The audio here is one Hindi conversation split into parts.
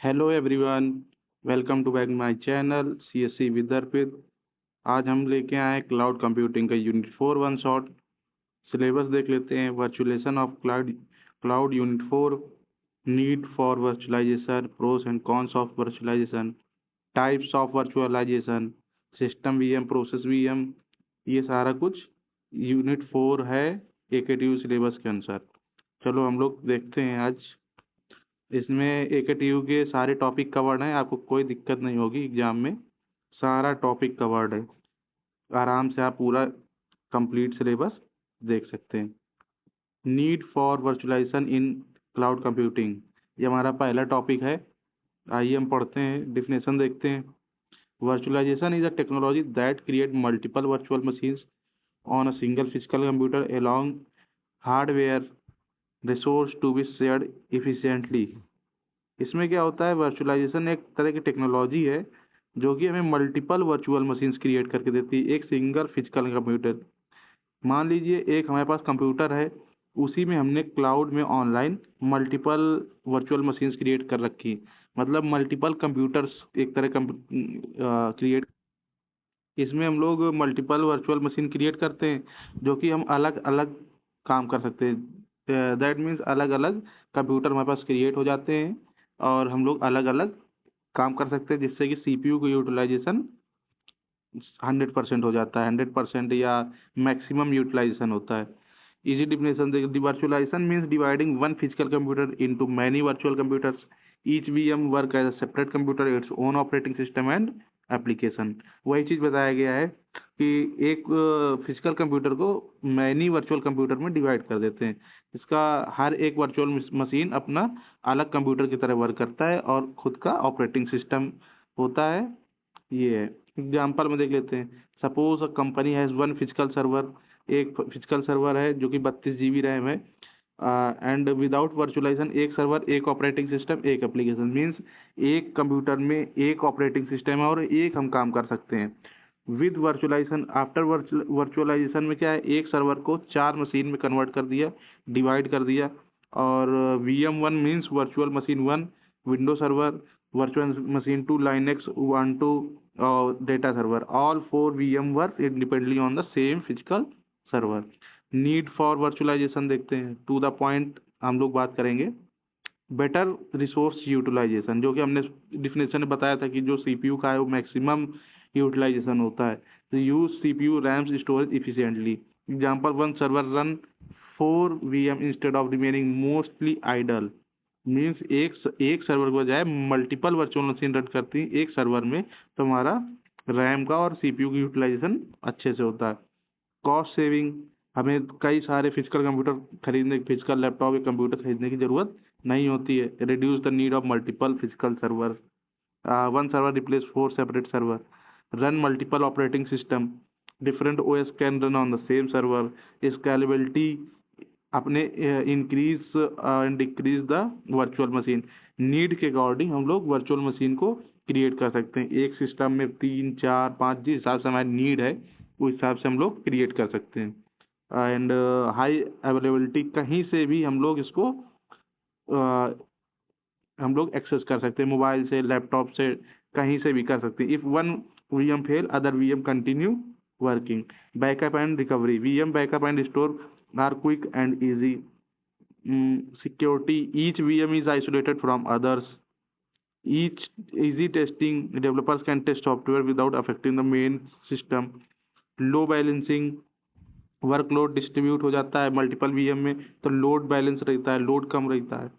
Hello everyone. Welcome to back my channel CSC with Arpit. आज हम लेके आए हैं क्लाउड कंप्यूटिंग का यूनिट 4 वन शॉट। सिलेबस देख लेते हैं। Virtualization of cloud unit 4, need for virtualization, pros and cons of virtualization, types of virtualization, system VM, process VM, ये सारा कुछ यूनिट 4 है एकेटीयू सिलेबस के अनुसार। चलो हम लोग देखते हैं। आज इसमें एकेटीयू के सारे टॉपिक कवर्ड हैं, आपको कोई दिक्कत नहीं होगी एग्जाम में। सारा टॉपिक कवर्ड है, आराम से आप पूरा कंप्लीट सिलेबस देख सकते हैं। Need for virtualization in cloud computing, ये हमारा पहला टॉपिक है। आइए हम पढ़ते हैं, डिफिनेशन देखते हैं। Virtualization is a technology that create multiple virtual machines on a single physical computer along hardware resource to be shared efficiently। इसमें क्या होता है, वर्चुअलाइजेशन एक तरह की टेक्नोलॉजी है जो कि हमें मल्टीपल वर्चुअल मशीन्स क्रिएट करके देती है एक सिंगल फिजिकल कंप्यूटर। मान लीजिए एक हमारे पास कंप्यूटर है, उसी में हमने क्लाउड में online multiple virtual machines create कर रखी। मतलब मल्टीपल कंप्यूटर्स एक तरह क्रिएट, इसमें हम लोग मल्टीपल वर्चुअल मशीन क्रिएट करते हैं जो कि हम अलग अलग काम कर सकते हैं। दैट मीन्स अलग अलग कंप्यूटर हमारे पास क्रिएट हो जाते हैं और हम लोग अलग अलग काम कर सकते हैं, जिससे कि सीपीयू का यूटिलाइजेशन 100% हो जाता है, 100% या मैक्सिमम यूटिलाइजेशन होता है। इजी डिफिनेशन देखिए, virtualization means dividing one physical computer into many virtual computers. Each VM work as a separate computer, its own operating system and application. वही चीज़ बताया गया है कि एक फिजिकल कंप्यूटर को मैनी वर्चुअल कंप्यूटर में डिवाइड कर देते हैं। इसका हर एक वर्चुअल मशीन अपना अलग कंप्यूटर की तरह वर्क करता है और खुद का ऑपरेटिंग सिस्टम होता है। ये है, एग्जाम्पल में देख लेते हैं। Suppose a company has one physical server, एक फिजिकल सर्वर है जो कि 32 GB रैम है। एंड विदाउट वर्चुअलाइजेशन एक सर्वर, एक ऑपरेटिंग सिस्टम, एक एप्लीकेशन। मीन्स एक कंप्यूटर में एक ऑपरेटिंग सिस्टम है और एक हम काम कर सकते हैं। विद वर्चुअलाइजेशन, आफ्टर वर्चुअलाइजेशन में क्या है, एक सर्वर को 4 मशीन में कन्वर्ट कर दिया, डिवाइड कर दिया। और VM1 means virtual machine 1 window server, virtual machine 2 Linux, Ubuntu, data server. All 4 VM work independently on the same physical server. Need for virtualization देखते हैं, टू द पॉइंट हम लोग बात करेंगे। बेटर रिसोर्स यूटिलाइजेशन, जो कि हमने डिफिनेशन में बताया था कि जो सीपीयू का है वो मैक्सिमम यूटिलाइजेशन होता है। तो use CPU RAMs storage efficiently. Example, one server run 4 VM instead of remaining mostly idle. Means एक सर्वर के बजाय मल्टीपल वर्चुअल मशीन रन करती है एक सर्वर में, तो हमारा रैम का और सीपीयू की यूटिलाइजेशन अच्छे से होता है। कॉस्ट सेविंग, हमें कई सारे फिजिकल कंप्यूटर खरीदने, फिजिकल लैपटॉप या कंप्यूटर खरीदने की ज़रूरत नहीं होती है। Reduce the need of multiple physical server. One server replace 4 separate server. Run multiple operating system, different OS can run on the same server. Scalability, अपने increase and decrease the virtual machine. Need के अकॉर्डिंग हम लोग वर्चुअल मशीन को क्रिएट कर सकते हैं। एक सिस्टम में 3 4 5 जिस हिसाब से हमारी नीड है उस हिसाब से हम लोग क्रिएट कर सकते हैं। एंड हाई अवेलेबिलिटी, कहीं से भी हम लोग इसको हम लोग एक्सेस कर सकते हैं, मोबाइल से, लैपटॉप से, कहीं से भी कर सकते हैं। If one VM fail, other VM continue working. Backup and recovery, VM backup and store are quick and easy. Security, each VM is isolated from others. Each easy testing, developers can test software without affecting the main system. Low balancing, workload distribute हो जाता है मल्टीपल VM में, तो लोड बैलेंस रहता है, लोड कम रहता है।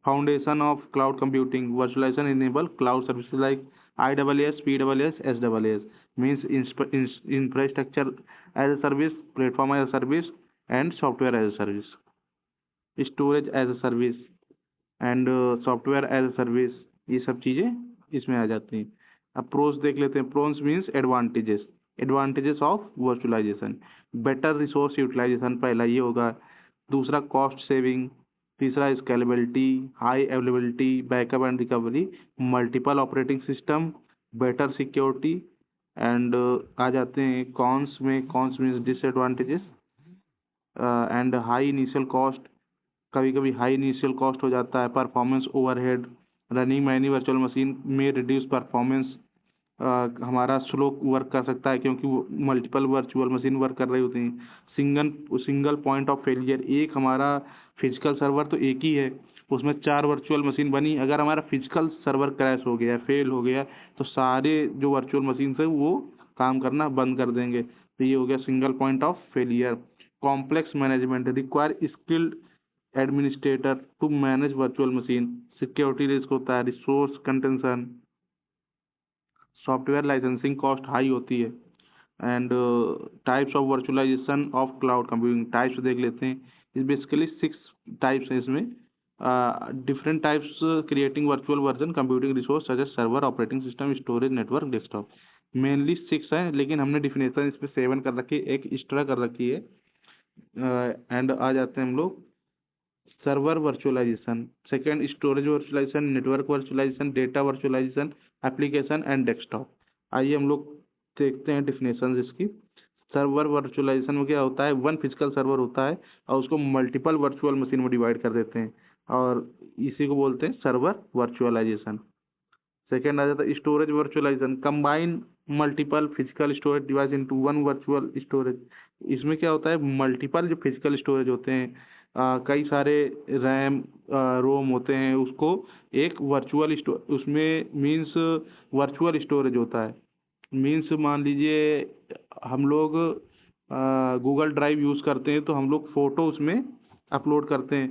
Foundation of cloud computing, virtualization enable cloud services like IaaS, PaaS, SaaS। Means infrastructure as a service, platform as a service and software as a service. Storage as a service and software as a service, ये सब चीज़ें इसमें आ जाती हैं। अब प्रोस देख लेते हैं। Pros means advantages, advantages of virtualization. Better resource utilization, पहला ये होगा। दूसरा कॉस्ट सेविंग। तीसरा scalability, high availability, backup and recovery, multiple operating system, better security. And आ जाते हैं कॉन्स में। Cons means disadvantages and high initial cost, कभी कभी हाई इनिशियल कॉस्ट हो जाता है। Performance overhead, running many virtual machine में रिड्यूस परफॉर्मेंस, हमारा स्लो वर्क कर सकता है क्योंकि वो मल्टीपल वर्चुअल मशीन वर्क कर रही होती हैं। सिंगल पॉइंट ऑफ फेलियर, एक हमारा फिजिकल सर्वर तो एक ही है, उसमें 4 वर्चुअल मशीन बनी, अगर हमारा फिजिकल सर्वर क्रैश हो गया, फेल हो गया, तो सारे जो वर्चुअल मशीन है वो काम करना बंद कर देंगे। तो ये हो गया single point of failure. Complex management, require skilled administrator to manage virtual machine. Security risk होता है, resource contention, software licensing cost high होती है। And types of virtualization of cloud computing, types देख लेते हैं। इस बेसिकली 6 टाइप्स हैं इसमें। Different types creating virtual version computing resource such as server, operating system, storage, network, desktop. Mainly 6 हैं, लेकिन हमने डिफिनेशन इसमें 7 कर रखी है, एक एक्स्ट्रा कर रखी है। एंड आ जाते हैं हम लोग server virtualization, second storage virtualization, network virtualization, data virtualization, application and desktop. आइए हम लोग देखते हैं डिफिनेशन इसकी। सर्वर वर्चुअलाइजेशन में क्या होता है, वन फिजिकल सर्वर होता है और उसको मल्टीपल वर्चुअल मशीन में डिवाइड कर देते हैं, और इसी को बोलते हैं सर्वर वर्चुअलाइजेशन। सेकेंड आ जाता है storage virtualization, combine multiple physical storage device into one virtual storage. इसमें क्या होता है, मल्टीपल जो फिजिकल स्टोरेज होते हैं, कई सारे रैम रोम होते हैं, उसको एक वर्चुअल उसमें मीन्स वर्चुअल स्टोरेज होता है। मीन्स मान लीजिए हम लोग गूगल ड्राइव यूज़ करते हैं, तो हम लोग फ़ोटो उसमें अपलोड करते हैं,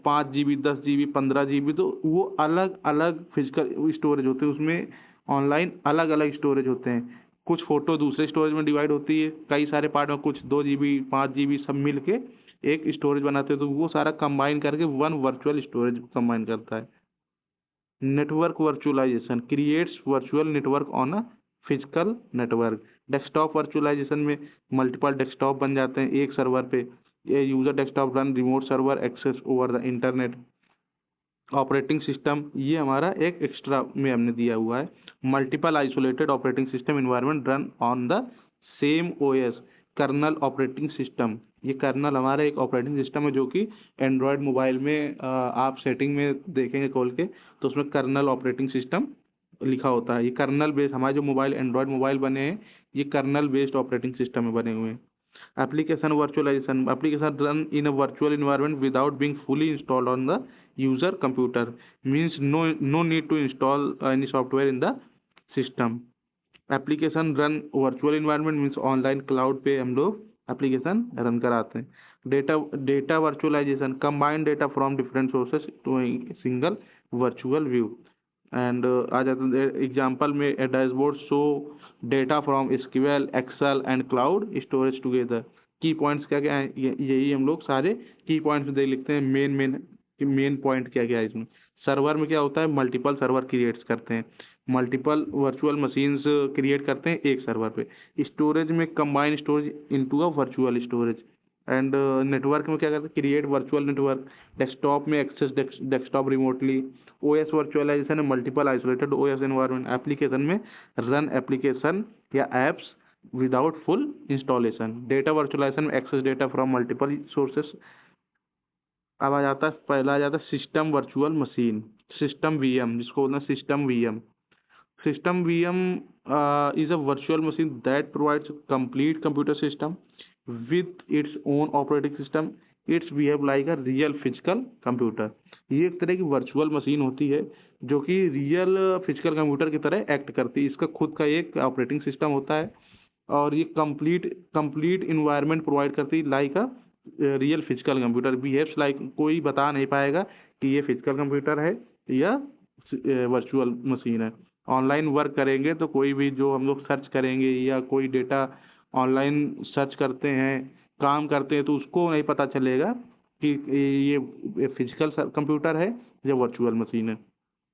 5 GB, 10 GB, 15 GB, तो वो अलग अलग फिजिकल स्टोरेज होते हैं, उसमें ऑनलाइन अलग अलग स्टोरेज होते हैं। कुछ फ़ोटो दूसरे स्टोरेज में डिवाइड होती है कई सारे पार्ट में, कुछ 2 GB, 5 GB सब मिल के एक स्टोरेज बनाते हैं, तो वो सारा कंबाइन करके वन वर्चुअल स्टोरेज कंबाइन करता है। Network virtualization creates virtual network on a physical network. Desktop virtualization में मल्टीपल डेस्कटॉप बन जाते हैं एक सर्वर पे। ये user desktop run remote server access over the internet. Operating system ये हमारा एक एक्स्ट्रा में हमने दिया हुआ है। Multiple isolated operating system environment run on the same OS. Kernel operating system, ये कर्नल हमारा एक ऑपरेटिंग सिस्टम है जो कि एंड्रॉयड मोबाइल में आप सेटिंग में देखेंगे खोल के, तो उसमें कर्नल ऑपरेटिंग सिस्टम लिखा होता है। ये कर्नल बेस्ड हमारे जो मोबाइल एंड्रॉयड मोबाइल बने हैं, ये कर्नल बेस्ड ऑपरेटिंग सिस्टम में बने हुए हैं। Application virtualization, application run in a virtual environment without being fully installed on the user computer, means no need to install any software in the system. Application run virtual environment means online cloud पे हम लोग एप्लीकेशन रन कराते हैं। Data virtualization combine data from different sources to single virtual view. And आ जाते हैं एग्जांपल में, a dashboard show data from SQL, Excel and cloud storage together. Key points क्या क्या हैं, यही हम लोग सारे की पॉइंट्स देख लिखते हैं। मेन पॉइंट क्या क्या है इसमें। सर्वर में क्या होता है, मल्टीपल सर्वर क्रिएट्स करते हैं, मल्टीपल वर्चुअल मशीन्स क्रिएट करते हैं एक सर्वर पे। स्टोरेज में combine storage into a virtual storage. And network में क्या करते हैं, क्रिएट वर्चुअल नेटवर्क। डेस्कटॉप में access desktop remotely. OS virtualization है multiple isolated OS environment. Application में रन एप्लीकेशन या apps without full installation. Data virtualization में access data from multiple sources. अब आ जाता है पहला आ जाता है system virtual machine, system VM, जिसको बोलते हैं system VM. System VM is a virtual machine that provides a complete computer system with its own operating system. It's behave like a real physical computer. ये एक तरह की वर्चुअल मशीन होती है जो कि रियल फिजिकल कंप्यूटर की तरह एक्ट करती है। इसका खुद का एक ऑपरेटिंग सिस्टम होता है और ये कंप्लीट इन्वायरमेंट प्रोवाइड करती है like a real physical computer. Behaves like, कोई बता नहीं पाएगा कि ये फिजिकल कंप्यूटर है या वर्चुअल मशीन है। ऑनलाइन वर्क करेंगे तो कोई भी जो हम लोग सर्च करेंगे या कोई डेटा ऑनलाइन सर्च करते हैं, काम करते हैं, तो उसको नहीं पता चलेगा कि ये फिजिकल कंप्यूटर है या वर्चुअल मशीन है।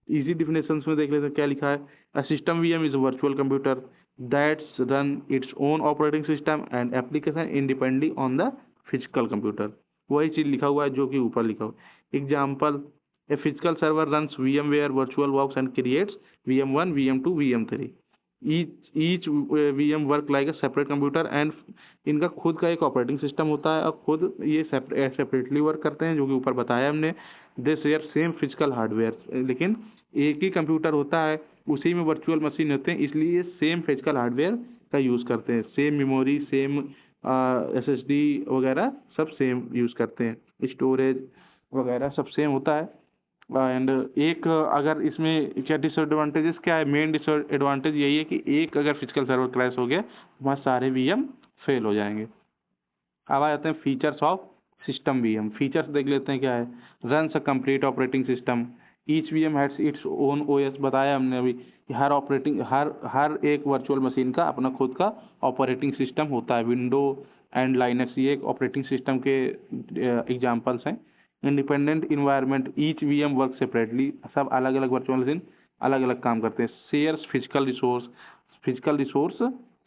इजी डिफिनेशंस में देख लेते हैं क्या लिखा है। A system VM is a virtual computer that's run it's own operating system and application independently on the physical computer. वही चीज़ लिखा हुआ है जो कि ऊपर लिखा हुआ है। Example, a physical server runs VMware VirtualBox and creates VM1, VM2, VM3. Each VM work like a separate computer and इनका खुद का एक ऑपरेटिंग सिस्टम होता है और खुद ये सेपरेटली वर्क करते हैं, जो कि ऊपर बताया हमने। दे शेयर सेम फिजिकल हार्डवेयर, लेकिन एक ही कंप्यूटर होता है, उसी में वर्चुअल मशीन होते हैं, इसलिए सेम फिजिकल हार्डवेयर का यूज़ करते हैं। सेम मेमोरी, सेम SSD वगैरह सब सेम यूज़ करते हैं, स्टोरेज वगैरह सब सेम होता है। एंड एक अगर इसमें क्या डिसएडवांटेजेस क्या है, मेन डिसएडवांटेज यही है कि एक अगर फिजिकल सर्वर क्रैश हो गया, हमारे सारे VM फेल हो जाएंगे। अब आ जाते हैं features of system VM। Features देख लेते हैं क्या है। Runs a complete operating system, each VM has its own OS, बताया हमने अभी कि हर एक वर्चुअल मशीन का अपना खुद का ऑपरेटिंग सिस्टम होता है। विंडो एंड लाइनक्स ये एक ऑपरेटिंग सिस्टम के एग्जांपल्स हैं। Independent environment, each VM work separately, सब अलग अलग वर्चुअल मशीन अलग अलग काम करते हैं। शेयर्स फिजिकल रिसोर्स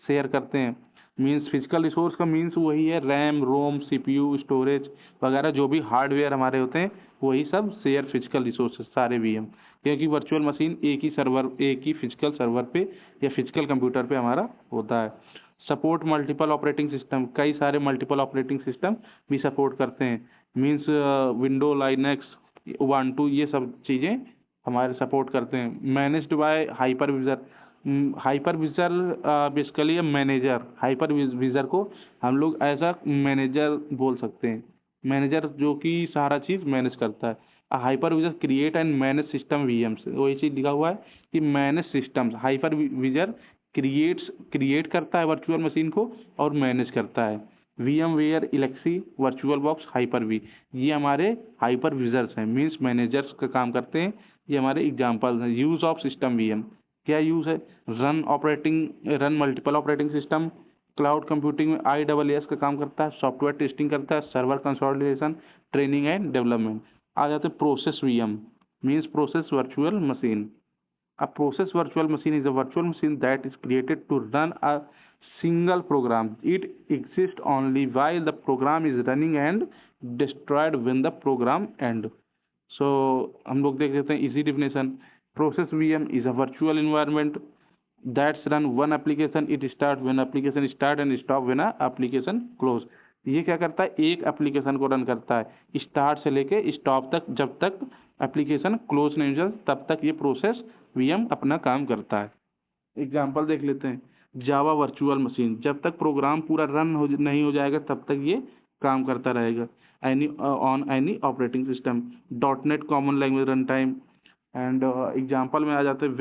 शेयर करते हैं। मीन्स फिजिकल रिसोर्स का मीन्स वही है रैम, रोम, CPU, स्टोरेज वगैरह जो भी हार्डवेयर हमारे होते हैं वही सब शेयर फिजिकल रिसोर्सेज सारे VM, क्योंकि वर्चुअल मशीन एक ही फिजिकल सर्वर पे या फिजिकल कंप्यूटर पे हमारा होता है। सपोर्ट मल्टीपल ऑपरेटिंग सिस्टम, कई सारे मल्टीपल ऑपरेटिंग सिस्टम भी सपोर्ट करते हैं। मीन्स विंडो, लाइनक्स, उबुंटू ये सब चीज़ें हमारे सपोर्ट करते हैं। Managed by hypervisor, hypervisor basically manager, hypervisor को हम लोग एज अ मैनेजर बोल सकते हैं। मैनेजर जो कि सारा चीज़ मैनेज करता है। Hypervisor create and manage system VMs, वही चीज़ लिखा हुआ है कि मैनेज सिस्टम्स। हाइपरविजर क्रिएट करता है वर्चुअल मशीन को और मैनेज करता है। VMware, इलेक्सी, वर्चुअल बॉक्स, हाइपर-V, ये हमारे हाइपरविजर्स हैं, मीन्स मैनेजर्स का काम करते हैं। ये हमारे एग्जांपल्स हैं। यूज़ ऑफ सिस्टम VM, क्या यूज़ है। Run multiple operating system, cloud computing में IaaS का काम करता है, सॉफ्टवेयर टेस्टिंग करता है, server consolidation, training and development. आ जाते हैं process VM, means process virtual machine. A process virtual machine is a virtual machine that is created to run a single program. It exists only while the program is running and destroyed when the program ends. So हम लोग देख लेते हैं इसी definition. Process VM is a virtual environment that's run one application. It start when application start and stop when a application close. ये क्या करता है, एक एप्लीकेशन को रन करता है स्टार्ट से लेके स्टॉप तक, जब तक एप्लीकेशन क्लोज नहीं हो जाता तब तक ये प्रोसेस VM अपना काम करता है। एग्जाम्पल देख लेते हैं। जावा वर्चुअल मशीन, जब तक प्रोग्राम पूरा नहीं हो जाएगा तब तक ये काम करता रहेगा on any operating system. .NET common language run time and example में आ जाते हैं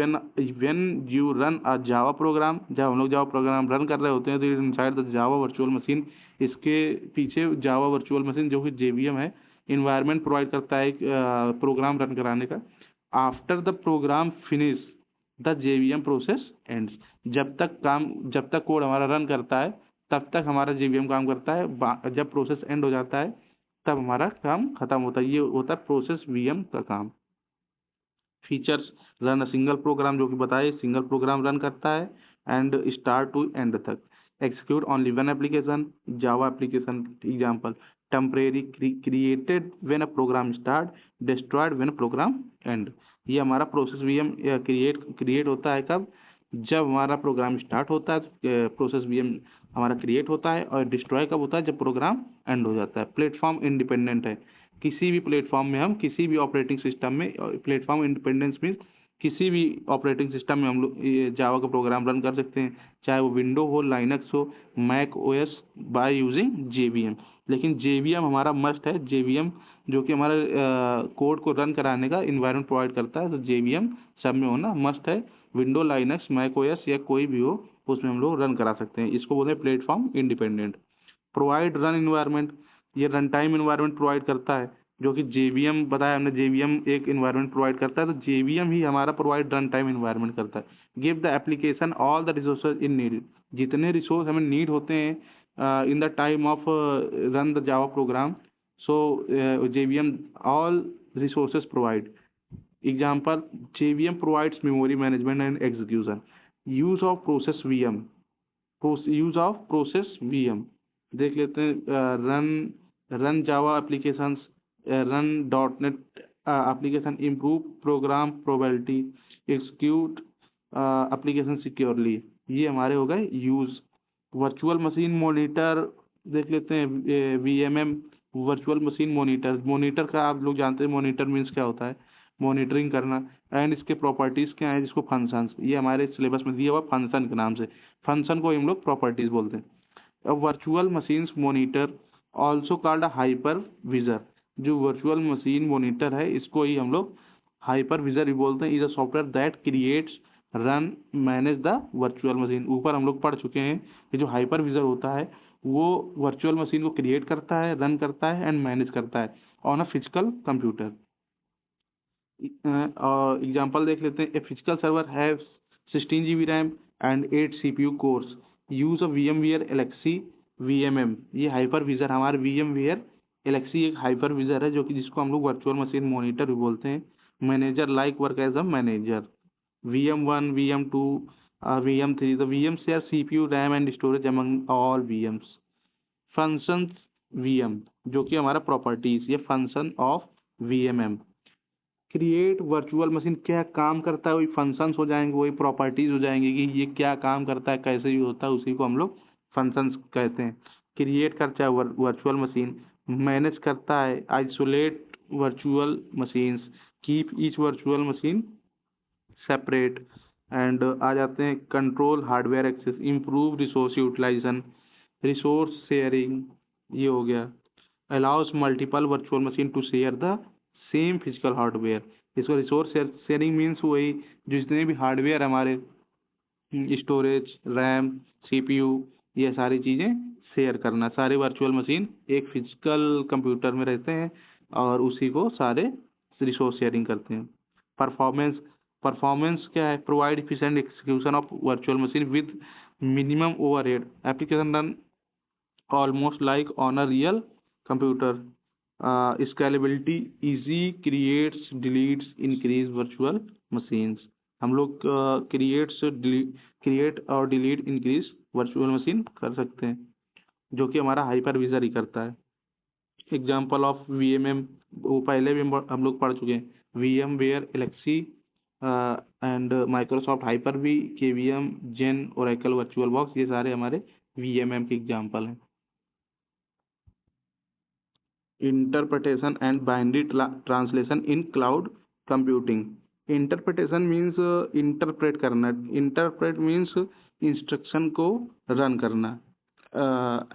when you run a Java program, जब हम लोग जावा प्रोग्राम रन कर रहे होते हैं तो inside the Java virtual machine, इसके पीछे जावा वर्चुअल मशीन जो कि JVM है, इन्वायरमेंट प्रोवाइड करता है प्रोग्राम रन कराने का। After the program finish the JVM process ends, जब तक कोड हमारा रन करता है तब तक हमारा JVM काम करता है, जब प्रोसेस एंड हो जाता है तब हमारा काम खत्म होता है। ये होता है प्रोसेस VM का काम। Features, run a single program, जो कि बताए सिंगल प्रोग्राम रन करता है एंड स्टार्ट टू एंड तक। Execute only one application, Java application example. Temporary, created when a program start, destroyed when a program end. ये हमारा प्रोसेस VM क्रिएट होता है कब, जब हमारा प्रोग्राम स्टार्ट होता है तो प्रोसेस VM हमारा क्रिएट होता है, और डिस्ट्रॉय कब होता है, जब प्रोग्राम एंड हो जाता है। प्लेटफॉर्म इंडिपेंडेंट है, किसी भी प्लेटफॉर्म में हम किसी भी ऑपरेटिंग सिस्टम में, प्लेटफॉर्म इंडिपेंडेंस मीन्स किसी भी ऑपरेटिंग सिस्टम में हम लोग जावा का प्रोग्राम रन कर सकते हैं, चाहे वो विंडो हो, लाइनक्स हो, Mac OS, by using JVM। लेकिन JVM हमारा मस्ट है। JVM जो कि हमारे कोड को रन कराने का इन्वायरमेंट प्रोवाइड करता है, तो JVM सब में होना मस्ट है। विंडो, लाइनक्स, मैक OS या कोई भी हो उसमें हम लोग रन करा सकते हैं, इसको बोलते हैं platform independent. Provide run environment, ये रन टाइम इन्वायरमेंट प्रोवाइड करता है, जो कि JVM बताया हमने, JVM एक इन्वायरमेंट प्रोवाइड करता है, तो JVM ही हमारा प्रोवाइड रन टाइम इन्वायरमेंट करता है। Give the application all the resources in need, जितने रिसोर्स हमें नीड होते हैं in the time of run the Java program, so JVM all resources provide. Example, JVM provides memory management and execution. Use of process VM, use of process VM देख लेते हैं। Run Java applications, run .NET application, improve program probability, execute application securely. ये हमारे हो गए यूज। वर्चुअल मशीन मॉनिटर देख लेते हैं। VMM virtual machine monitor, monitor का आप लोग जानते हैं मॉनिटर मीन्स क्या होता है, मॉनिटरिंग करना। एंड इसके प्रॉपर्टीज़ क्या है, जिसको फंक्शंस, ये हमारे सिलेबस में दिया हुआ फंक्शन के नाम से, फंक्शन को हम लोग प्रॉपर्टीज़ बोलते हैं। अब virtual machines monitor also called hypervisor, जो वर्चुअल मशीन मॉनिटर है इसको ही हम लोग हाइपर विजर भी बोलते हैं। Is a software that creates run manage the virtual machine. ऊपर हम लोग पढ़ चुके हैं कि जो हाइपर विजर होता है वो वर्चुअल मशीन को क्रिएट करता है, रन करता है एंड मैनेज करता है on a physical computer. Example देख लेते हैं। A physical server have 16 GB RAM and 8 CPU course, use a VMware Elixir VMM। ये हाइपर विजर हमारे VMware Elixir एक हाइपर विजर है जो कि जिसको हम लोग वर्चुअल मशीन मॉनिटर भी बोलते हैं। Manager like work as a manager. VM1, VM2, VM3, the VM share CPU, RAM and storage among all VMs। Functions VM जो कि हमारा प्रॉपर्टीज, ये function of VMM। Create virtual machine क्या काम करता है, वही फंक्शंस हो जाएंगे, वही प्रॉपर्टीज हो जाएंगे कि ये क्या काम करता है, कैसे यूज होता है, उसी को हम लोग फंक्शंस कहते हैं। क्रिएट करता है वर्चुअल मशीन, मैनेज करता है, isolate virtual machines, keep each virtual machine separate. And आ जाते हैं control hardware access, improve resource utilization, resource sharing, ये हो गया। Allows multiple virtual machine to share the same physical hardware. इसको रिसोर्स शेयरिंग मीन्स वही जितने भी हार्डवेयर हमारे, स्टोरेज, रैम, CPU, ये सारी चीज़ें शेयर करना। सारे वर्चुअल मशीन एक फिजिकल कंप्यूटर में रहते हैं और उसी को सारे रिसोर्स शेयरिंग करते हैं। परफॉर्मेंस, परफॉर्मेंस क्या है, provide efficient execution of virtual machine with minimum overhead, application run almost like on a real computer. Scalability, easy creates deletes increase virtual machines. हम लोग क्रिएट और डिलीट इंक्रीज वर्चुअल मशीन कर सकते हैं, जो कि हमारा हाइपर विजर ही करता है। एग्जाम्पल ऑफ VMM, वो पहले भी हम लोग पढ़ चुके हैं, VMware Elixir and Microsoft hyper V, KVM, Xen, Oracle virtual box, ये सारे हमारे VMM के एग्जाम्पल हैं। Interpretation and binary translation in cloud computing. Interpretation means interpret करना, इंटरप्रेट मीन्स इंस्ट्रक्शन को रन करना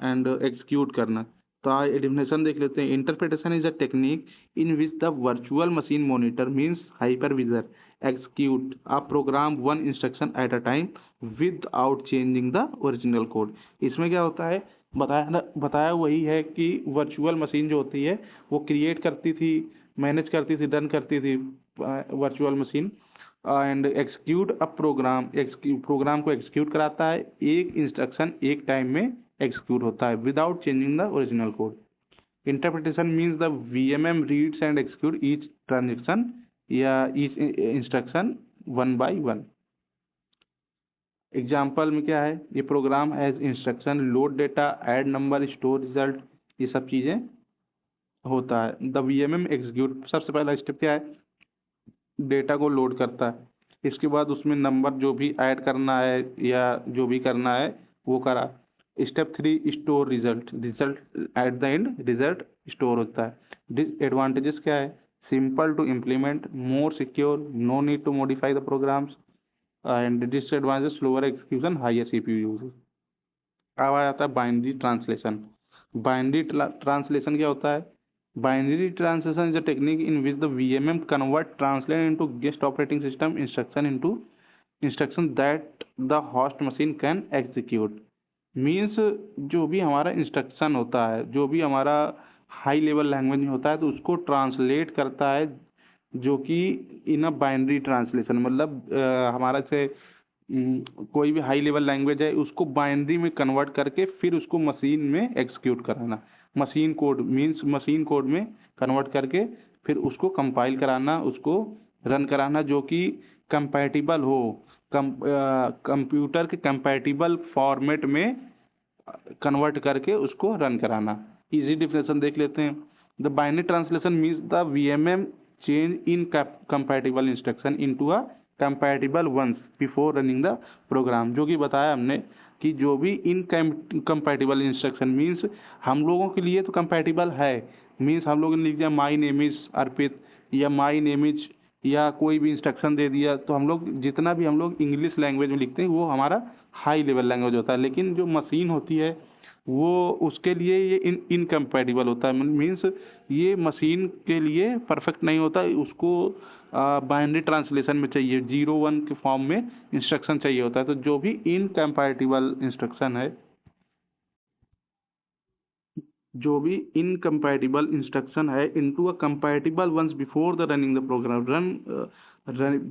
एंड एग्जीक्यूट करना। तो डेफिनेशन देख लेते हैं। Interpretation is a technique in which the virtual machine monitor means hypervisor execute a program one instruction at a time without changing the original code। इसमें क्या होता है, बताया वही है कि वर्चुअल मशीन जो होती है वो क्रिएट करती थी, मैनेज करती थी, रन करती थी virtual machine, and execute a program, program को एक्सिक्यूट कराता है, एक इंस्ट्रक्शन एक टाइम में एक्सिक्यूट होता है without changing the original code. Interpretation means the VMM reads and execute each transaction या each instruction one by one. Example में क्या है, ये program as instruction, load data, add number, store result, ये सब चीज़ें होता है। द VMM एग्जीक्यूट, सबसे पहला स्टेप क्या है, डेटा को लोड करता है, इसके बाद उसमें नंबर जो भी ऐड करना है या जो भी करना है वो करा। Step 3 store result, result at the end result store होता है। डिसएडवांटेजेस क्या है, simple to implement, more secure, no need to modify the programs, and disadvantage slower execution, higher CPU use. अब आ जाता है बाइनरी ट्रांसलेशन। बाइनरी ट्रांसलेशन क्या होता है, binary translation is a technique in which the VMM convert translate into guest operating system instruction into instruction that the host machine can execute. Means जो भी हमारा इंस्ट्रक्शन होता है, जो भी हमारा हाई लेवल लैंग्वेज में होता है, तो उसको ट्रांसलेट करता है, जो कि इन अ बाइनरी ट्रांसलेशन, मतलब हमारा से कोई भी हाई लेवल लैंग्वेज है उसको बाइनरी में कन्वर्ट करके फिर उसको मशीन में एग्जीक्यूट कराना। Machine code means machine code में कन्वर्ट करके फिर उसको कंपाइल कराना, उसको रन कराना, जो कि कंपैटिबल हो, कंप्यूटर के कंपैटिबल फॉर्मेट में कन्वर्ट करके उसको रन कराना। इजी डिफिनेशन देख लेते हैं। The binary translation means the VMM change incompatible instruction into a compatible ones before running the program, जो कि बताया हमने कि जो भी इनकम्पैटिबल इंस्ट्रक्शन मीन्स हम लोगों के लिए तो कंपैटिबल है, मीन्स हम लोगों ने लिख दिया माई नेम इज अर्पित या माई नेम इज या कोई भी इंस्ट्रक्शन दे दिया, तो हम लोग जितना भी हम लोग इंग्लिश लैंग्वेज में लिखते हैं वो हमारा हाई लेवल लैंग्वेज होता है। लेकिन जो मशीन होती है वो उसके लिए ये इनकम्पैटिबल होता है, मीन्स ये मशीन के लिए परफेक्ट नहीं होता, उसको बाइनरी ट्रांसलेशन में चाहिए, 0 1 के फॉर्म में इंस्ट्रक्शन चाहिए होता है। तो जो भी इनकम्पैटिबल इंस्ट्रक्शन है, जो भी इनकम्पैटिबल इंस्ट्रक्शन है into a compatible ones before the running the program,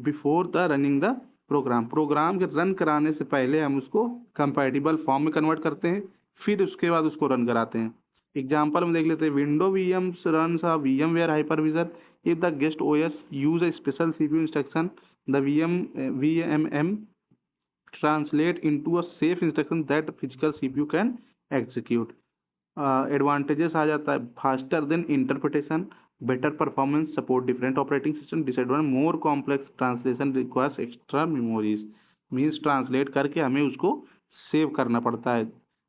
before the running the program के रन कराने से पहले हम उसको कंपैटिबल फॉर्म में कन्वर्ट करते हैं, फिर उसके बाद उसको रन कराते हैं। एग्जाम्पल में देख लेते हैं, window VMs run a VMware hypervisor if the guest OS use a special CPU instruction, the VMM translate into a safe instruction that physical CPU can execute। Advantages आ जाता है, faster than interpretation, better performance, support different operating system, disadvantage more complex translation requires extra memories, means translate करके हमें उसको सेव करना पड़ता है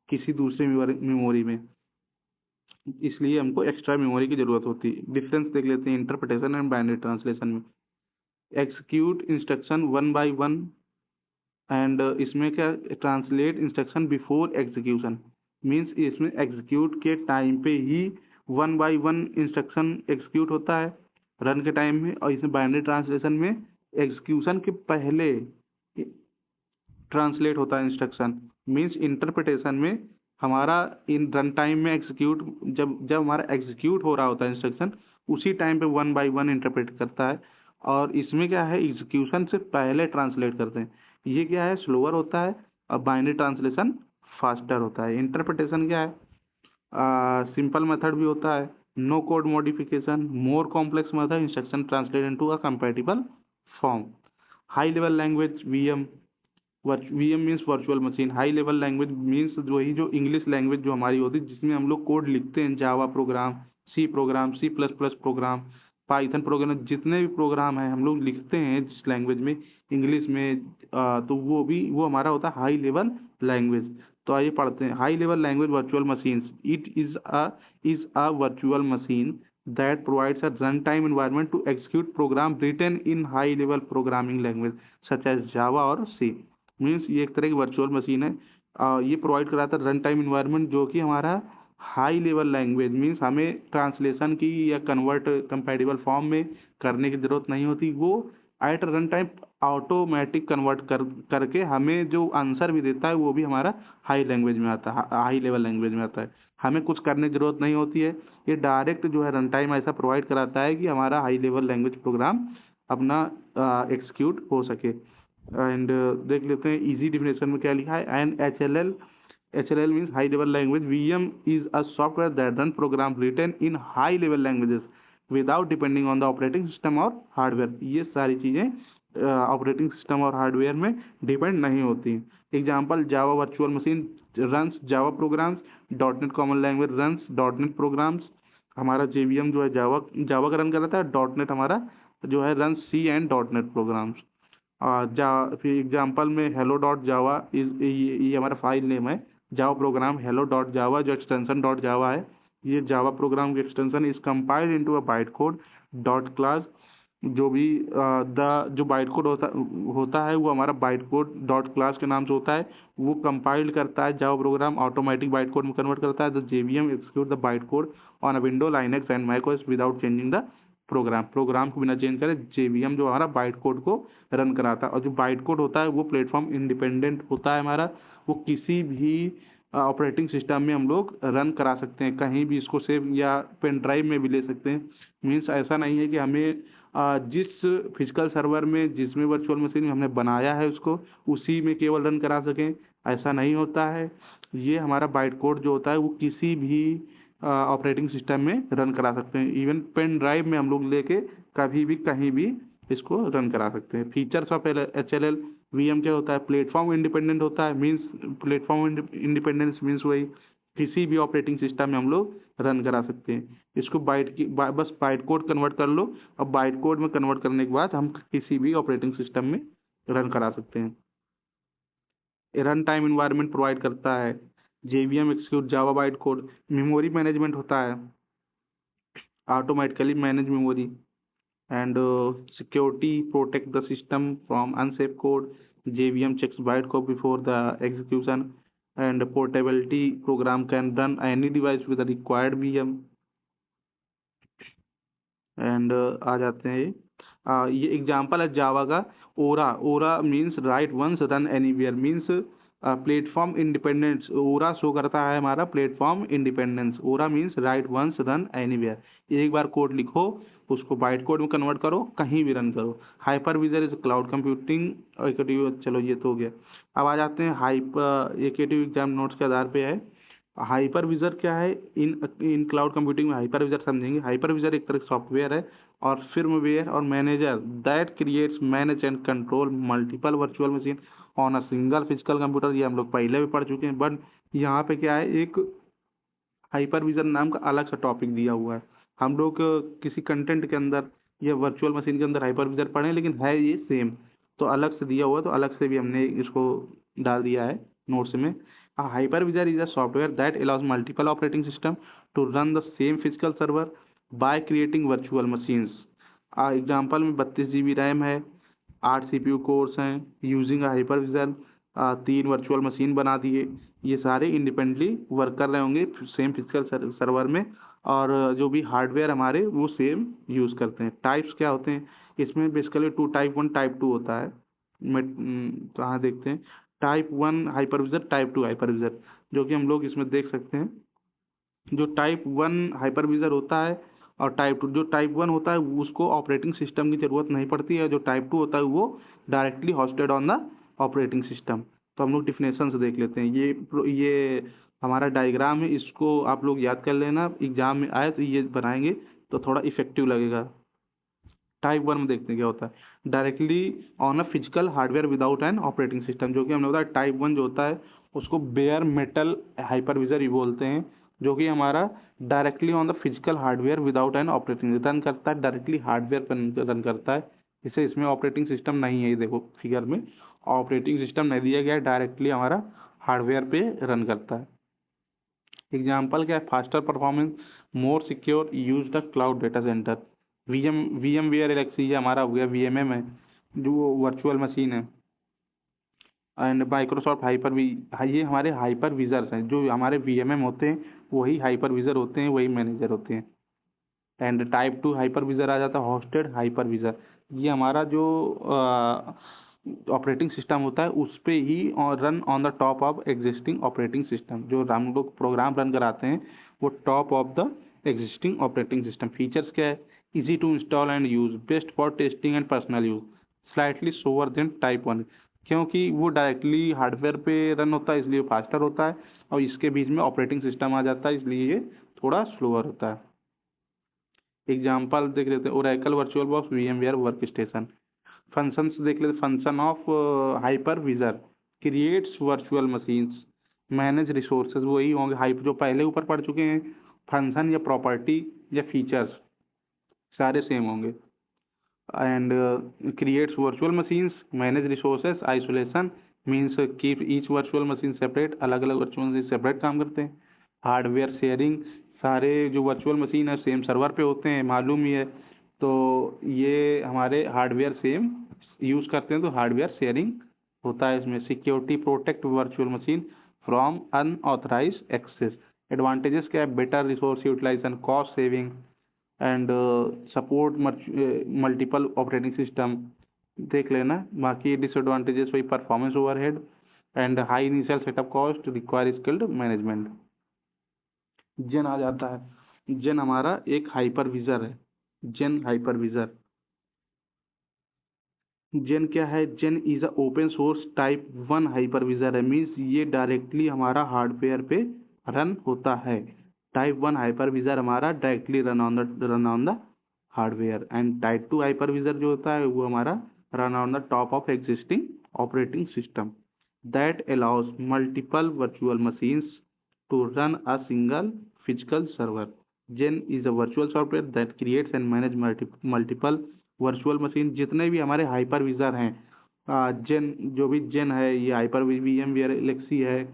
किसी दूसरे मेमोरी में, इसलिए हमको एक्स्ट्रा मेमोरी की ज़रूरत होती है। डिफरेंस देख लेते हैं इंटरप्रिटेशन एंड बाइनरी ट्रांसलेशन में। एक्सिक्यूट इंस्ट्रक्शन 1 by 1 एंड इसमें क्या, translate instruction before execution, means इसमें एग्जीक्यूट के टाइम पे ही 1 by 1 इंस्ट्रक्शन एग्जीक्यूट होता है रन के टाइम में, और इसमें बाइनरी ट्रांसलेशन में एग्जीक्यूशन के पहले ट्रांसलेट होता है इंस्ट्रक्शन, मीन्स इंटरप्रिटेशन में हमारा इन रन टाइम में एग्जीक्यूट, जब जब हमारा एग्जीक्यूट हो रहा होता है इंस्ट्रक्शन उसी टाइम पे 1 by 1 इंटरप्रेट करता है, और इसमें क्या है एग्जीक्यूशन से पहले ट्रांसलेट करते हैं। ये क्या है, स्लोअर होता है, और बाइनरी ट्रांसलेशन फास्टर होता है। इंटरप्रिटेशन क्या है, सिंपल मेथड भी होता है, no code modification, more complex method, instruction translate into a compatible form. High level language VM, VM means virtual machine. High level language means वही जो इंग्लिश लैंग्वेज जो हमारी होती है जिसमें हम लोग कोड लिखते हैं, Java program, C++ program, Python program, जितने भी प्रोग्राम हैं हम लोग लिखते हैं जिस लैंग्वेज में, इंग्लिश में, तो वो हमारा होता है हाई लेवल लैंग्वेज। तो आइए पढ़ते हैं, high level language virtual machines, it is a virtual machine that provides a runtime environment to execute program written in high level programming language such as Java और C। मीन्स ये एक तरह की वर्चुअल मशीन है, ये प्रोवाइड कराता है रन टाइम इन्वायरमेंट जो कि हमारा हाई लेवल लैंग्वेज, मीन्स हमें ट्रांसलेशन की या कन्वर्ट कंपैटिबल फॉर्म में करने की ज़रूरत नहीं होती, वो at run time automatic convert करके हमें जो आंसर भी देता है वो भी हमारा हाई लैंग्वेज में आता है, हाई लेवल लैंग्वेज में आता है, हमें कुछ करने की ज़रूरत नहीं होती है। ये डायरेक्ट जो है रन टाइम ऐसा प्रोवाइड कराता है कि हमारा हाई लेवल लैंग्वेज प्रोग्राम अपना एक्सिक्यूट हो सके। एंड देख लेते हैं इजी डिफिनेशन में क्या लिखा है, and HLL means high level language, VM is a software that run program written in high level languages without depending on the operating system और हार्डवेयर। ये सारी चीज़ें ऑपरेटिंग सिस्टम और हार्डवेयर में डिपेंड नहीं होती। Example, Java virtual machine runs Java programs, .NET common language runs .NET programs, हमारा JVM जो है जावा का रन कराता है, .NET हमारा जो है run C and .NET programs. फिर एग्जाम्पल में हेलो डॉट जावा इज, ये हमारा फाइल नेम है, Java program hello dot Java जो एक्सटेंशन डॉट जावा है, ये जावा प्रोग्राम की extension is compiled into a byte code dot class. जो भी जो बाइट कोड होता है वो हमारा बाइट कोड डॉट क्लास के नाम से होता है, वो कंपाइल्ड करता है Java program, automatic byte code में कन्वर्ट करता है। The JVM execute the byte code on a window Linux and macOS without changing the program को बिना चेंज करे JVM जो हमारा बाइट कोड को रन कराता है। और जो बाइट कोड होता है वो प्लेटफॉर्म इंडिपेंडेंट होता है हमारा, वो किसी भी ऑपरेटिंग सिस्टम में हम लोग रन करा सकते हैं, कहीं भी इसको सेव या पेन ड्राइव में भी ले सकते हैं। मीन्स ऐसा नहीं है कि हमें जिस फिजिकल सर्वर में जिसमें वर्चुअल मशीन में हमने बनाया है उसको उसी में केवल रन करा सकें, ऐसा नहीं होता है। ये हमारा बाइट कोड जो होता है वो किसी भी ऑपरेटिंग सिस्टम में रन करा सकते हैं, इवन पेन ड्राइव में हम लोग लेके कभी भी कहीं भी इसको रन करा सकते हैं। फीचर्स ऑफ HLL VM क्या होता है, प्लेटफॉर्म इंडिपेंडेंट होता है, मीन्स प्लेटफॉर्म इंडिपेंडेंस मीन्स वही किसी भी ऑपरेटिंग सिस्टम में हम लोग रन करा सकते हैं। इसको बस बाइट कोड कन्वर्ट कर लो, अब बाइट कोड में कन्वर्ट करने के बाद हम किसी भी ऑपरेटिंग सिस्टम में रन करा सकते हैं। रन टाइम इन्वायरमेंट प्रोवाइड करता है, JVM एक्सिक्यूट जावा बाइट कोड, मेमोरी मैनेजमेंट होता है, automatically manage memory, and security protect the system from unsafe code, JVM checks byte code before the execution, and portability program can run any device with the required VM. And आ जाते हैं ये एग्जांपल है जावा का। ओरा, ओरा means right once run anywhere, means platform independence. ओरा शो करता है हमारा प्लेटफॉर्म इंडिपेंडेंस। ओरा means right once run anywhere, एक बार कोड लिखो उसको बाइट कोड में कन्वर्ट करो, कहीं भी रन करो। Hypervisor is cloud computing. चलो ये तो हो गया। अब आ जाते हैं हाइपर, एकेटिव एग्जाम नोट्स के आधार पे है। हाइपरविजर क्या है, इन क्लाउड कंप्यूटिंग में हाइपरविजर समझेंगे। हाइपरविजर एक तरह का सॉफ्टवेयर है और फर्मवेयर और manager that creates, manage and control multiple virtual machine on a single physical computer. ये हम लोग पहले भी पढ़ चुके हैं, बट यहाँ पे क्या है, एक हाइपरविजर नाम का अलग सा टॉपिक दिया हुआ है। हम लोग किसी कंटेंट के अंदर या वर्चुअल मशीन के अंदर हाइपरविजर पढ़े, लेकिन है ये सेम, तो अलग से दिया हुआ है, तो अलग से भी हमने इसको डाल दिया है नोट्स में। Hypervisor is a software that allows multiple operating system to run the same physical server by creating virtual machines. Example में 32 GB रैम है, 8 CPU कोर्स हैं, यूजिंग हाइपरविजर 3 वर्चुअल मशीन बना दिए। ये सारे इंडिपेंडेंटली वर्क कर रहे होंगे सेम फिजिकल सर्वर में, और जो भी हार्डवेयर हमारे वो सेम यूज़ करते हैं। टाइप्स क्या होते हैं इसमें, बेसिकली टू टाइप 1 टाइप 2 होता है। कहाँ देखते हैं, टाइप 1 हाइपरविजर, टाइप 2 हाइपरविजर, जो कि हम लोग इसमें देख सकते हैं। जो टाइप 1 हाइपरविजर होता है और टाइप 2, जो टाइप 1 होता है उसको ऑपरेटिंग सिस्टम की ज़रूरत नहीं पड़ती है, जो टाइप 2 होता है वो directly hosted on the operating system. तो हम लोग डिफिनेशन से देख लेते हैं। ये हमारा डायग्राम है, इसको आप लोग याद कर लेना, एग्जाम में आए तो ये बनाएंगे तो थोड़ा इफेक्टिव लगेगा। टाइप 1 में देखते हैं क्या होता है, directly on a physical hardware without an operating system. जो कि हमने बताया टाइप 1 जो होता है उसको बेयर मेटल हाइपरविजर ही बोलते हैं, जो कि हमारा directly on the physical hardware without an operating run करता है, डायरेक्टली हार्डवेयर पर रन करता है। इसे इसमें ऑपरेटिंग सिस्टम नहीं है, ये देखो फिगर में ऑपरेटिंग सिस्टम नहीं दिया गया है, डायरेक्टली हमारा हार्डवेयर पे रन करता है। एग्जाम्पल क्या है, faster performance, more secure, use the cloud data centre. VMware ESXi, ये हमारा हो गया VMM है, जो वर्चुअल मशीन है। एंड माइक्रोसॉफ्ट हाइपर वी, ये हमारे हाइपर विजर्स हैं। जो हमारे VMM होते हैं वही हाइपर विजर होते हैं, वही मैनेजर होते हैं। एंड टाइप 2 हाइपर विजर आ जाता है होस्टेड हाइपर विजर। ये हमारा जो ऑपरेटिंग सिस्टम होता है उस पे ही run on the top of existing operating system. जो हम लोग प्रोग्राम रन कराते हैं वो top of the existing operating system. Features क्या है, easy to install and use, best for testing and personal use, slightly slower than type 1, क्योंकि वो डायरेक्टली हार्डवेयर पे रन होता है इसलिए फास्टर होता है, और इसके बीच में ऑपरेटिंग सिस्टम आ जाता है इसलिए ये थोड़ा स्लोअर होता है। एग्जाम्पल देख लेते हैं, Oracle virtual box, VMware workstation. Functions देख लेते, function of hypervisor, creates virtual machines, manage resources, वही होंगे हाइप जो पहले ऊपर पढ़ चुके हैं। फंक्शन या प्रॉपर्टी या फीचर्स सारे सेम होंगे। And creates virtual machines, manage resources, isolation means keep each virtual machine separate, अलग अलग वर्चुअल मशीन सेपरेट काम करते हैं। हार्डवेयर शेयरिंग, सारे जो वर्चुअल मशीन है सेम सर्वर पे होते हैं, मालूम ही है, तो ये हमारे हार्डवेयर सेम यूज़ करते हैं, तो हार्डवेयर शेयरिंग होता है इसमें। Security protect virtual machine from unauthorize access. Advantages क्या है, better resource utilization, cost saving, and support multiple operating system देख लेना। बाकी डिसएडवांटेजेस वही performance overhead and high initial setup cost, require skilled management. Xen आ जाता है, जेन हमारा एक हाइपरविजर है, जेन हाइपरविजर। जेन क्या है, Xen is a open source type 1 hypervisor है, मीन्स ये डायरेक्टली हमारा हार्डवेयर पे रन होता है। टाइप 1 हाइपरविजर हमारा directly run on the hardware. And type 2 hypervisor जो होता है वो हमारा run on the top of existing operating system that allows multiple virtual machines to run a single physical server. Xen is a virtual software that creates and manage multiple virtual machine. जितने भी हमारे हाइपरविजर हैं जेन, जो भी जेन है, ये हाइपर वीएमवेयर एलेक्सी है,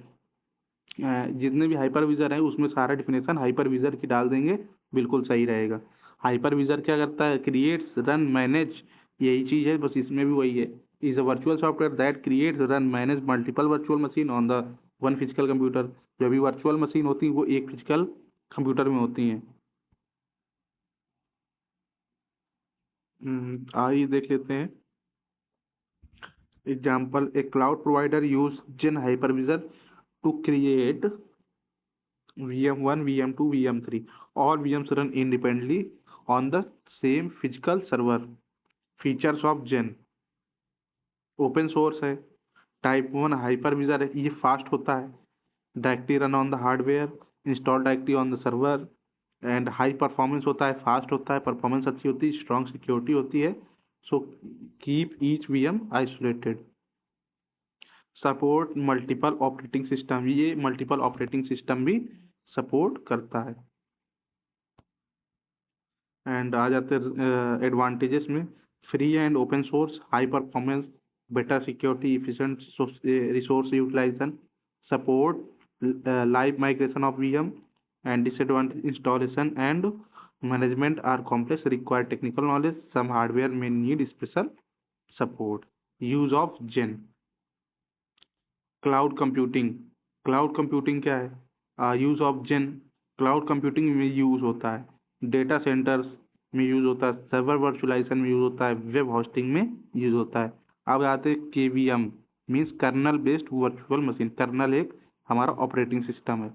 जितने भी हाइपरविजर हैं उसमें सारा डिफिनेशन हाइपरविजर की डाल देंगे, बिल्कुल सही रहेगा। हाइपरविजर क्या करता है? क्रिएट्स, रन, मैनेज, यही चीज़ है, बस इसमें भी वही है। Is a virtual software that creates, run, manage multiple virtual machine on the one physical computer. जो भी वर्चुअल मशीन होती है वो एक फिजिकल कंप्यूटर में होती हैं। आइए देख लेते हैं example. A cloud provider use जिन hypervisor to create VM1, VM2, VM3. All VMs run independently on the same physical server. Features of Gen: open source है, टाइप 1 हाइपरविजर है, ये फास्ट होता है, directly run on the hardware, install directly on the server, and high performance होता है, फास्ट होता है, परफॉर्मेंस अच्छी होती है, स्ट्रॉन्ग सिक्योरिटी होती है। So keep each VM isolated. Support multiple operating system, ये मल्टीपल ऑपरेटिंग सिस्टम भी सपोर्ट करता है। एंड आ जाते हैं एडवांटेजेस में। Free and open source, high performance, better security, efficient resource utilization, support live migration of VM, and disadvantage installation and management are complex, require technical knowledge, some hardware में need special support. Use of Xen. Cloud computing, cloud computing क्या है? Use of Xen cloud computing में यूज होता है, डेटा सेंटर्स में यूज होता है, सर्वर वर्चुअलाइजेशन में यूज होता है, वेब होस्टिंग में यूज होता है। अब आते हैं KVM, means kernel based virtual machine. Kernel एक हमारा ऑपरेटिंग सिस्टम है।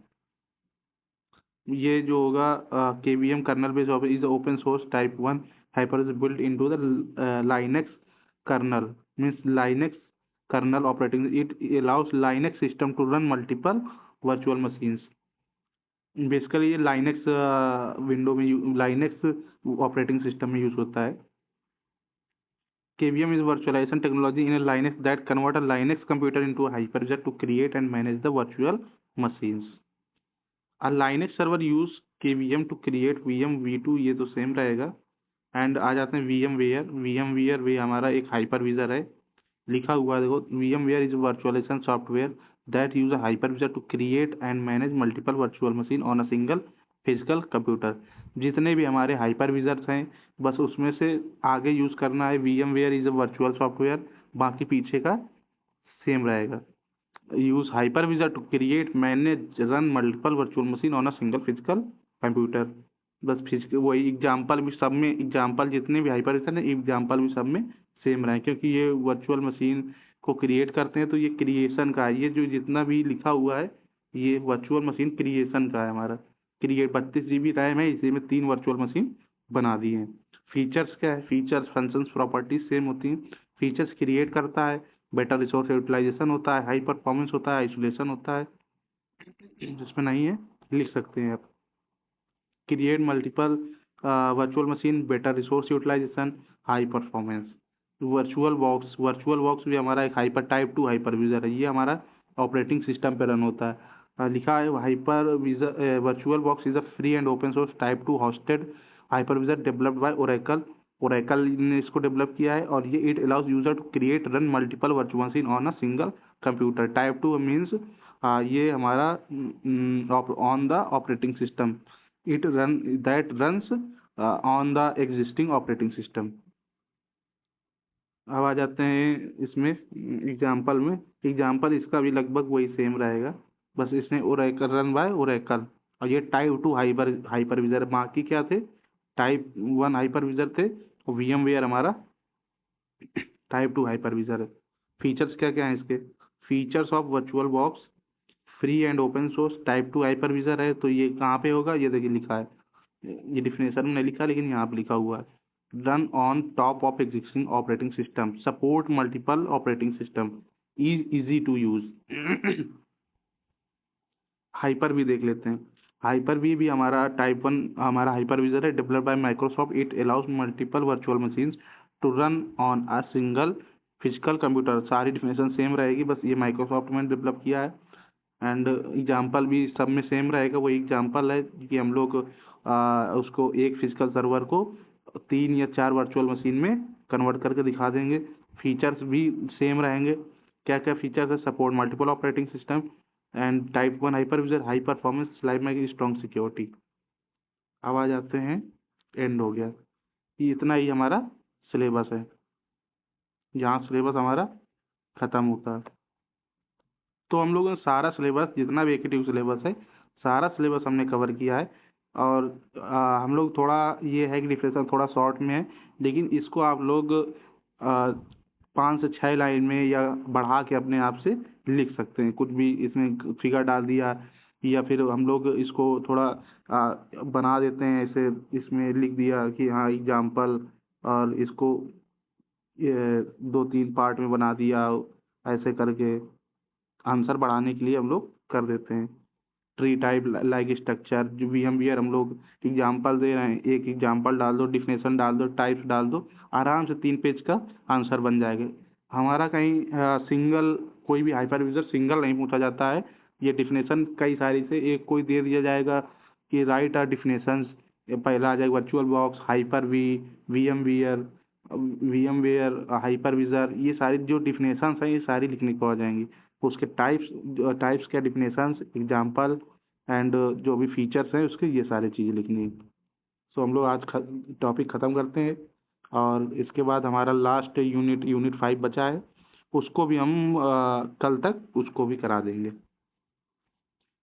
ये जो होगा KVM kernel based is open source type 1 hyper built into the Linux kernel, means Linux kernel operating. It allows Linux system to run multiple virtual machines. Basically ये लाइनेक्स विंडो में, लाइनेक्स ऑपरेटिंग सिस्टम में यूज होता है। KVM is virtualization technology in a Linux that convert a Linux computer into a hypervisor to create and manage the virtual machines. A Linux server use KVM to create VM V2, ये तो सेम रहेगा। एंड आ जाते हैं VMware। VMware भी हमारा एक हाइपरविजर है, लिखा हुआ है देखो, VMware is virtualisation software that use a hypervisor to create and manage multiple virtual machine on a single physical computer. जितने भी हमारे हाइपरविजर्स हैं, बस उसमें से आगे यूज करना है VMware is a virtual software, बाकी पीछे का सेम रहेगा। Use hypervisor to create, manage, run multiple virtual machine on a single physical computer. बस फिजिकल वही एग्जाम्पल भी सब में, एग्जाम्पल जितने भी हाइपरविजर है एग्जाम्पल भी सब में सेम रहे, क्योंकि ये वर्चुअल मशीन को क्रिएट करते हैं तो ये क्रिएशन का है। ये जो जितना भी लिखा हुआ है ये वर्चुअल मशीन क्रिएशन का है हमारा। क्रिएट 32 GB रैम है, इसी में 3 वर्चुअल मशीन बना दी हैं। फीचर्स क्या है? फीचर्स, फंक्शंस, प्रॉपर्टीज सेम होती हैं। फीचर्स क्रिएट करता है, बेटर रिसोर्स यूटिलाइजेशन होता है, हाई परफॉर्मेंस होता है, आइसोलेशन होता है, जिसमें नहीं है लिख सकते हैं आप। Create multiple virtual machine, better resource utilisation, high performance. VirtualBox भी हमारा एक हाइपर टाइप 2 हाइपरविजर है, ये हमारा ऑपरेटिंग सिस्टम पे रन होता है। लिखा है hyper VirtualBox is a free and open source type 2 hosted hypervisor developed by Oracle. Oracle ने इसको डेवलप किया है, और ये it allows user to create, run multiple virtual machine on a single computer. Type 2 means ये हमारा on the operating system, it run that runs on the existing operating system। अब आ जाते हैं इसमें एग्जाम्पल में। एग्जाम्पल इसका भी लगभग वही सेम रहेगा, बस इसमें ओरेकल, रन बाय ओरेकल, और ये टाइप 2 हाइपरविजर। बाकी क्या थे? टाइप 1 हाइपरविजर थे, और VMware हमारा टाइप 2 हाइपरविजर है। फीचर्स क्या क्या हैं इसके? Features of virtual box, free and open source type 2 hypervisor है, तो ये कहाँ पे होगा? ये देखिए लिखा है, ये डिफिनेशन में नहीं लिखा लेकिन यहाँ पे लिखा हुआ है। Run on top of existing operating system, support multiple operating system, is easy to use. Hyper V देख लेते हैं। हाइपर वी भी हमारा टाइप 1 हमारा हाइपरविजर है, developed by Microsoft. It allows multiple virtual machines to run on a single physical computer. सारी डिफिनेशन सेम रहेगी, बस ये माइक्रोसॉफ्ट में डेवलप किया है। एंड एग्जाम्पल भी सब में सेम रहेगा। वही एग्जाम्पल है कि हम लोग उसको एक फिजिकल सर्वर को 3 या 4 वर्चुअल मशीन में कन्वर्ट करके दिखा देंगे। फीचर्स भी सेम रहेंगे। क्या क्या फीचर्स है? Support multiple operating system and type 1 hypervisor, high performance, slide में स्ट्रॉन्ग सिक्योरिटी। अब आ जाते हैं, एंड हो गया, ये इतना ही हमारा सिलेबस है, यहाँ सिलेबस हमारा ख़त्म होता है। तो हम लोगों ने सारा सिलेबस, जितना भी एक्टिव सिलेबस है, सारा सिलेबस हमने कवर किया है। और हम लोग थोड़ा ये है कि डिफरेंस थोड़ा शॉर्ट में है, लेकिन इसको आप लोग 5 से 6 लाइन में या बढ़ा के अपने आप से लिख सकते हैं। कुछ भी इसमें फिगर डाल दिया, या फिर हम लोग इसको थोड़ा बना देते हैं ऐसे, इसमें लिख दिया कि हाँ एग्जाम्पल, और इसको ये 2-3 पार्ट में बना दिया, ऐसे करके आंसर बढ़ाने के लिए हम लोग कर देते हैं। ट्री टाइप लाइक स्ट्रक्चर, जो वी एम वी आर, हम लोग एग्जाम्पल दे रहे हैं, एक एग्जाम्पल डाल दो, डिफिनेशन डाल दो, टाइप्स डाल दो, आराम से 3 पेज का आंसर बन जाएगा हमारा। कहीं सिंगल कोई भी हाइपरविजर सिंगल नहीं पूछा जाता है। ये डिफिनेशन कई सारी से एक कोई दे दिया जाएगा कि राइट आर डिफिनेशंस, पहला आ जाएगा VirtualBox, hyper V, VMware, hypervisor, ये सारी जो डिफिनेशंस हैं ये सारी लिखने को आ जाएंगी। उसके टाइप्स क्या, डिफिनेशंस, एग्जाम्पल एंड जो भी फीचर्स हैं उसके, ये सारी चीज़ें लिखनी है। सो हम लोग आज टॉपिक ख़त्म करते हैं, और इसके बाद हमारा लास्ट यूनिट 5 बचा है, उसको भी हम कल तक उसको भी करा देंगे।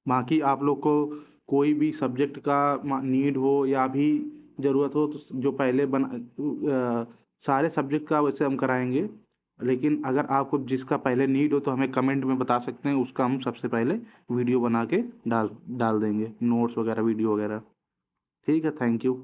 बाकी आप लोग को कोई भी सब्जेक्ट का नीड हो या भी ज़रूरत हो, तो जो पहले सारे सब्जेक्ट का वैसे हम कराएंगे, लेकिन अगर आपको जिसका पहले नीड हो तो हमें कमेंट में बता सकते हैं, उसका हम सबसे पहले वीडियो बना के डाल डाल देंगे, नोट्स वगैरह, वीडियो वगैरह। ठीक है, थैंक यू।